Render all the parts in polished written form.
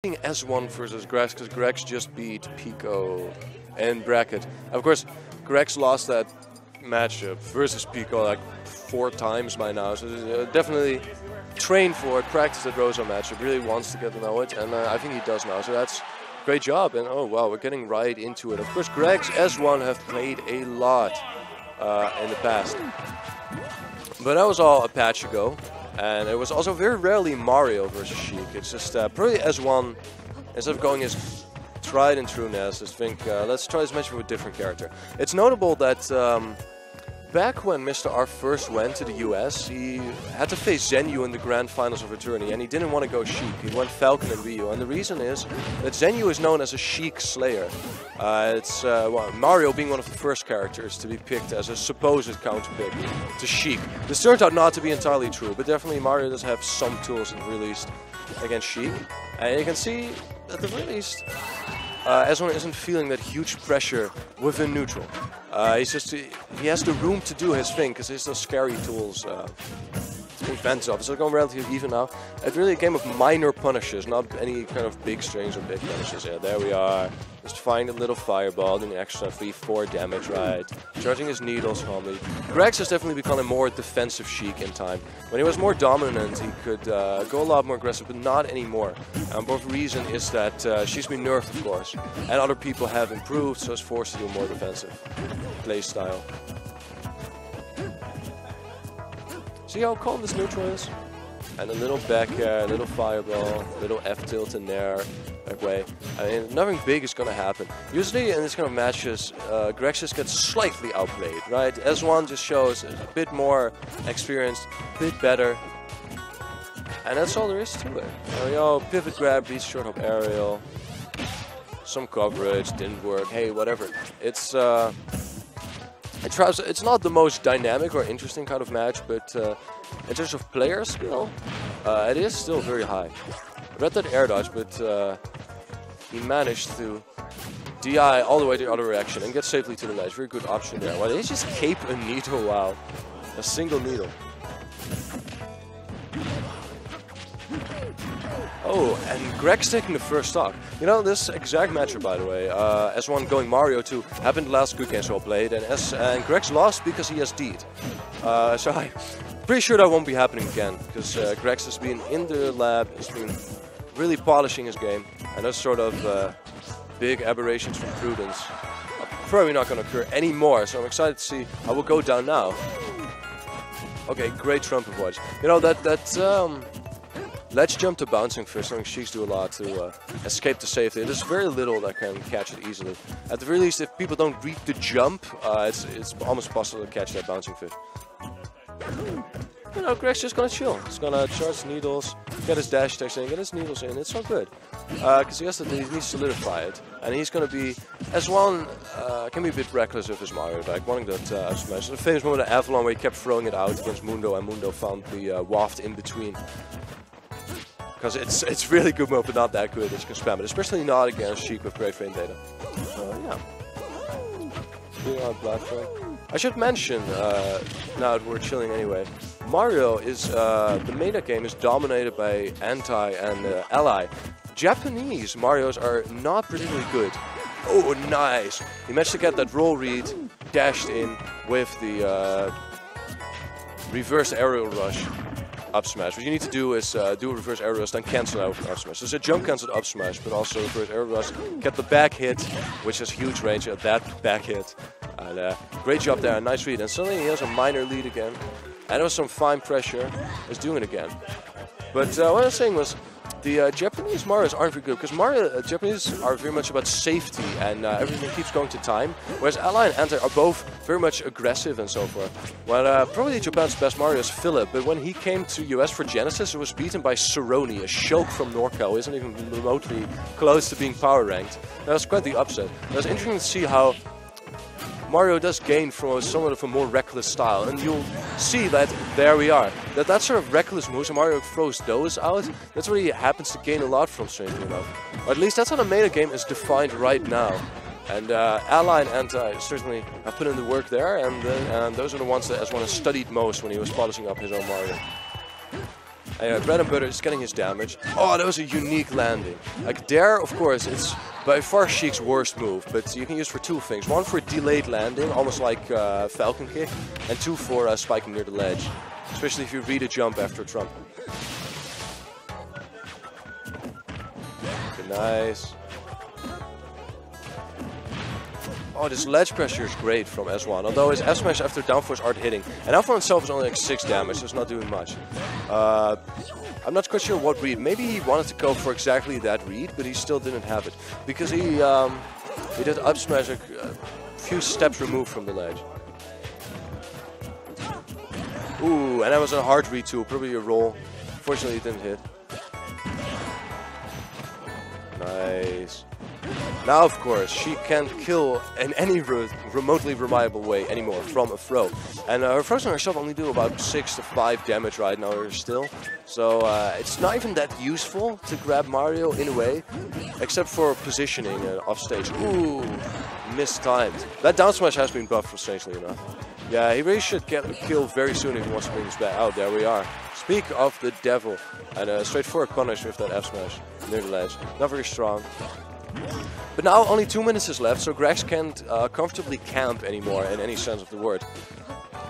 S1 versus Grex, because Grex just beat Pico in bracket. Of course, Grex lost that matchup versus Pico like 4 times by now, so definitely trained for it, practiced that Rosa matchup, really wants to get to know it, and I think he does now, so that's great job. And oh wow, we're getting right into it. Of course, Grex S1 have played a lot in the past, but that was all a patch ago. And it was also very rarely Mario versus Sheik. It's just probably S1, instead of going his tried and true Ness, just think, let's try this match with a different character. It's notable that back when Mr. R first went to the US, he had to face Zenyu in the grand finals of a tourney, and he didn't want to go Sheik. He went Falcon and Ryu, and the reason is that Zenyu is known as a Sheik slayer. It's Mario being one of the first characters to be picked as a supposed counterpick to Sheik. This turned out not to be entirely true, but definitely Mario does have some tools at the very least against Sheik. And you can see at the very least S1 isn't feeling that huge pressure within neutral. He has the room to do his thing because he has those scary tools defense of. So going relatively even now. It's really a game of minor punishes, not any kind of big strings or big punishes. Yeah, there we are. Just find a little fireball, doing extra 3-4 damage, right? Charging his needles calmly. Grex has definitely become a more defensive Sheik in time. When he was more dominant, he could go a lot more aggressive, but not anymore. And both reason is that she's been nerfed, of course, and other people have improved, so it's forced to do more defensive play style. See how calm this neutral is? And a little back air, a little fireball, a little F tilt in there, that way. I mean, nothing big is going to happen. Usually in this kind of matches, Grex just gets slightly outplayed, right? S1 just shows a bit more experienced, a bit better. And that's all there is to it. Pivot grab, beats short hop aerial. Some coverage, didn't work, hey, whatever. It's not the most dynamic or interesting kind of match, but in terms of player skill, it is still very high. Read that air dodge, but he managed to DI all the way to the other direction and get safely to the ledge. Very good option there. Well, they just cape a needle, wow. A single needle. Oh, and Grex taking the first stock. You know, this exact matchup, by the way, S1 going Mario 2, happened the last good games all played, and Grex lost because he has D'd. So I'm pretty sure that won't be happening again, because Grex has been in the lab, he's been really polishing his game, and those sort of big aberrations from Prudence are probably not going to occur anymore, so I'm excited to see how we'll go down now. Okay, great trumpet watch. You know, let's jump to bouncing first. I think Sheiks do a lot to escape to safety. There's very little that can catch it easily. At the very least, if people don't read the jump, it's almost possible to catch that bouncing fit. You know, Greg's just gonna chill. He's gonna charge needles, get his dash attacks in, get his needles in. It's all good. Because he needs to solidify it. And he's gonna be, S1 can be a bit reckless with his Mario, like wanting that up smash. The famous moment of Avalon where he kept throwing it out against Mundo, and Mundo found the waft in between. Because it's really good move, but not that good that you can spam it, especially not against Sheik with great frame data. So yeah. I should mention, now that we're chilling anyway, Mario is, the meta game is dominated by anti and ally. Japanese Marios are not particularly good. Oh, nice! He managed to get that roll read, dashed in with the reverse aerial rush. Up smash. What you need to do is do a reverse air rush, then cancel out with up smash. So it's a jump cancelled up smash, but also reverse air rush. Get the back hit, which has huge range at that back hit. And great job there, nice read. And suddenly he has a minor lead again. And with some fine pressure, is doing it again. But what I was saying was, the Japanese Marios aren't very good, because Japanese are very much about safety and everything keeps going to time, whereas Ally and Anti are both very much aggressive and so forth. Well, probably Japan's best Mario is Philip, but when he came to US for Genesis, it was beaten by Cerrone, a Sheik from NorCal, who isn't even remotely close to being power ranked. That was quite the upset. It was interesting to see how Mario does gain from somewhat of a more reckless style, and you'll see that there we are. That sort of reckless moves, and Mario throws those out, that's what he happens to gain a lot from, strangely enough. Or at least that's how the meta game is defined right now. And Ally and Anti certainly have put in the work there, and those are the ones that S1 has studied most when he was polishing up his own Mario. Bread and Butter is getting his damage. Oh, that was a unique landing. Like there, of course, it's by far Sheik's worst move, but you can use for two things. One for delayed landing, almost like Falcon Kick, and two for spiking near the ledge, especially if you read a jump after a trump. Okay, nice. Oh, this ledge pressure is great from S1, although his F smash after down force aren't hitting. And Alpha itself is only like 6 damage, so it's not doing much. I'm not quite sure what read. Maybe he wanted to go for exactly that read, but he still didn't have it. Because he did up smash a few steps removed from the ledge. Ooh, and that was a hard read too, probably a roll. Fortunately, it didn't hit. Nice. Now, of course, she can't kill in any remotely reliable way anymore from a throw. And her throws on herself only do about 6 to 5 damage right now still. So it's not even that useful to grab Mario in a way, except for positioning off stage. Ooh, mistimed. That down smash has been buffed, strangely enough. Yeah, he really should get a kill very soon if he wants to bring this back. Oh, there we are. Speak of the devil. And a straightforward punish with that F smash near the ledge. Not very strong. But now only 2 minutes is left, so Grex can't comfortably camp anymore in any sense of the word.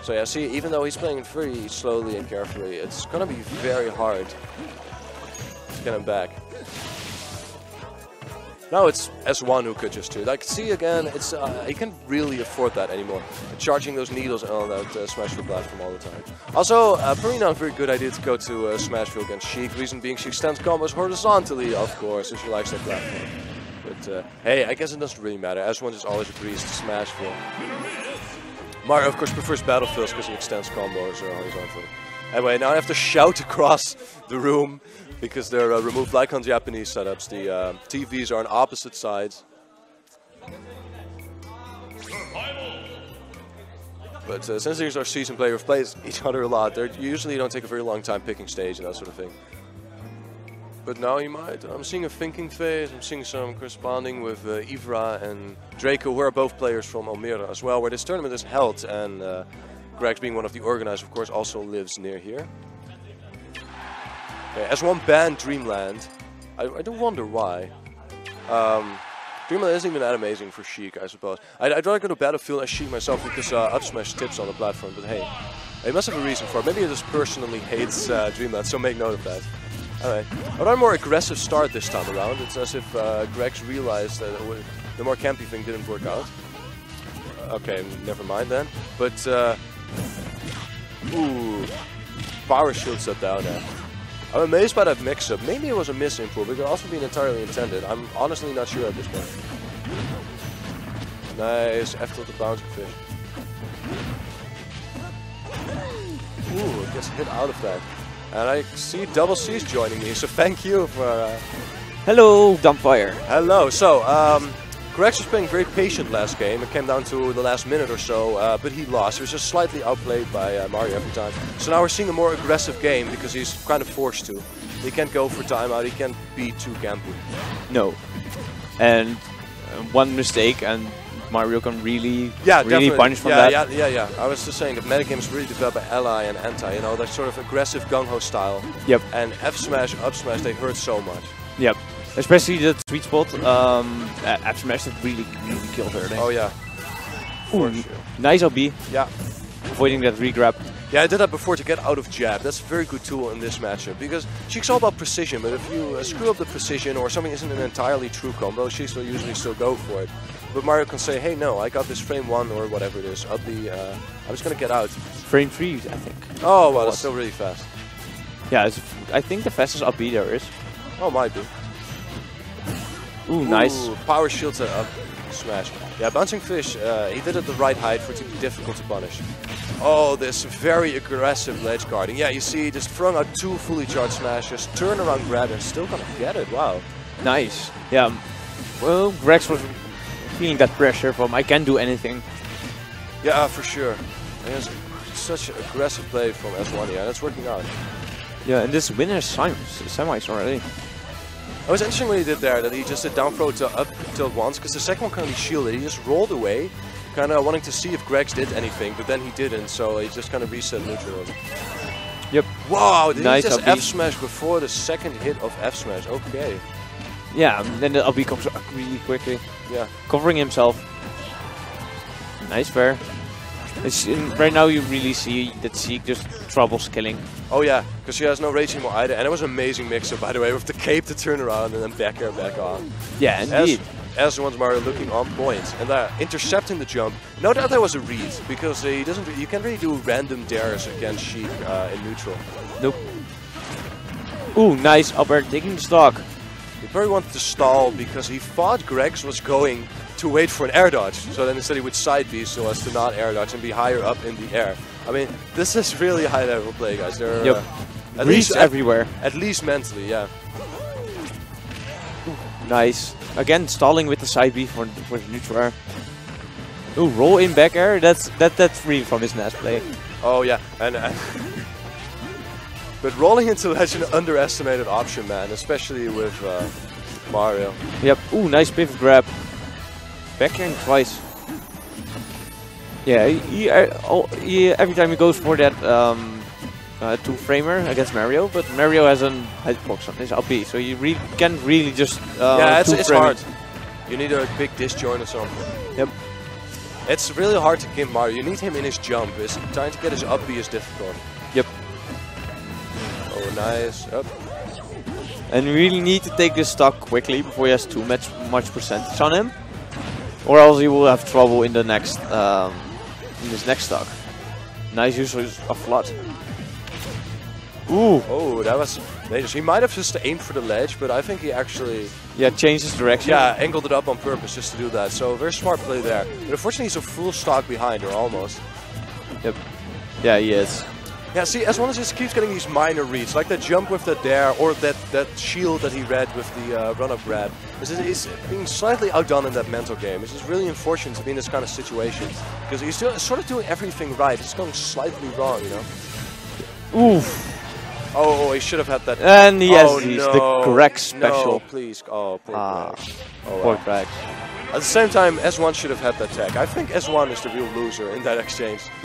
So yeah, see, even though he's playing very slowly and carefully, it's gonna be very hard to get him back. Now it's S1 who could just do it. Like, see again, it's he can't really afford that anymore. Charging those needles and all that Smashville platform all the time. Also, probably not a very good idea to go to Smashville against Sheik. Reason being, she extends combos horizontally, of course, if she likes that platform. But hey, I guess it doesn't really matter. S1 just always agrees to Smashville. Mario, of course, prefers Battlefields because he extends combos horizontally. Anyway, now I have to shout across the room because they're removed like on Japanese setups. The TVs are on opposite sides. But since these are seasoned players who play each other a lot, they usually don't take a very long time picking stage and that sort of thing. But now you might. I'm seeing a thinking phase. I'm seeing some corresponding with Ivra and Draco, who are both players from Almere as well, where this tournament is held. And Grex, being one of the organizers, of course, also lives near here. Okay, S1 banned Dreamland. I do wonder why. Dreamland isn't even that amazing for Sheik, I suppose. I'd rather go to Battlefield as Sheik myself because up smash tips on the platform. But hey, he must have a reason for it. Maybe he just personally hates Dreamland, so make note of that. Alright, I want a more aggressive start this time around. It's as if Grex realized that the more campy thing didn't work out. Okay, never mind then. But, ooh, power shield set down there. I'm amazed by that mix-up. Maybe it was a misinput, but it could also be entirely intended. I'm honestly not sure at this point. Nice, F the bouncing fish. Ooh, it gets hit out of that. And I see Double C's joining me, so thank you for... Hello, Dumbfire. Hello. So, Grex was playing very patient last game. It came down to the last minute or so, but he lost. He was just slightly outplayed by Mario every time. So now we're seeing a more aggressive game because he's kind of forced to. He can't go for timeout, he can't be too campy. No. And one mistake and Mario can really punish from that. Yeah. I was just saying that metagame is really developed by ally and anti, you know, that sort of aggressive gung-ho style. Yep. And F smash, up smash, they hurt so much. Yep. Especially the sweet spot, F smash that really killed her. Oh yeah. Ooh, sure. Nice LB. Yeah. Avoiding that re-grab. Yeah, I did that before to get out of jab. That's a very good tool in this matchup because Sheik's all about precision, but if you screw up the precision or something isn't an entirely true combo, Sheik will usually still go for it. But Mario can say, hey, no, I got this frame 1 or whatever it is. I'm just going to get out. Frame 3, I think. Oh, well, that's still really fast. Yeah, I think the fastest up B there is. Oh, might be. Ooh, nice. Power shields up smash. Yeah, Bouncing Fish, he did it the right height for it to be difficult to punish. Oh, this very aggressive ledge guarding. Yeah, you see, just throwing out 2 fully charged smashes, turn around grab, and still gonna get it. Wow. Nice. Yeah. Well, Grex was feeling that pressure from I can't do anything. Yeah, for sure. There's such aggressive play from S1. Yeah, that's working out. Yeah, and this winner's semis already. It was interesting what he did there, that he just did down throw to up tilt once, because the second one kind of shielded. He just rolled away, kind of wanting to see if Grex did anything, but then he didn't, so he just kind of reset neutral. Yep. Wow, did nice he just up B. F smash before the second hit of F smash? Okay. Yeah, and then the up B comes up really quickly. Yeah. Covering himself. Nice fair. Right now you really see that Sheik just troubles killing. Oh yeah, because she has no rage anymore either. And it was an amazing mix-up, by the way, with the cape to turn around and then back air back on. Yeah, indeed. As once Mario looking on point and intercepting the jump. No doubt that was a read, because he doesn't. You can't really do random dares against Sheik in neutral. Nope. Ooh, nice up air taking the stock. He probably wanted to stall because he thought Grex was going to wait for an air dodge. So then instead he would side B so as to not air dodge and be higher up in the air. I mean, this is really high level play, guys. There are at least everywhere. At least mentally, yeah. Ooh, nice. Again, stalling with the side B for the neutral air. Ooh, roll in back air. That's free from his NAS play. Oh yeah, and but rolling into ledge an underestimated option, man, especially with Mario. Yep. Ooh, nice pivot grab. Back airing twice. Yeah, every time he goes for that two-framer against Mario, but Mario has an hitbox on his up B, so you can't really just yeah, it's hard. You need a big disjoint or something. Yep. It's really hard to give Mario. You need him in his jump. Trying to get his up B is difficult. Yep. Oh, nice. Up. And you really need to take this stock quickly before he has too much percentage on him, or else he will have trouble in the next in this next stock. Nice use of flood. Ooh. Oh, that was dangerous. He might have just aimed for the ledge, but I think he actually changed his direction. Yeah, angled it up on purpose just to do that. So very smart play there. But unfortunately, he's a full stock behind, or almost. Yep. Yeah, he is. Yeah, see, as long as he just keeps getting these minor reads, like that jump with that dare, or that shield that he read with the run-up grab, he's being slightly outdone in that mental game. It's just really unfortunate to be in this kind of situation, because he's still sort of doing everything right. It's going slightly wrong, you know? Oof. Oh, he should have had that. And yes, he's the correct special. No, please. Oh, poor Grex. Oh, poor Grex. At the same time, S1 should have had that tag. I think S1 is the real loser in that exchange.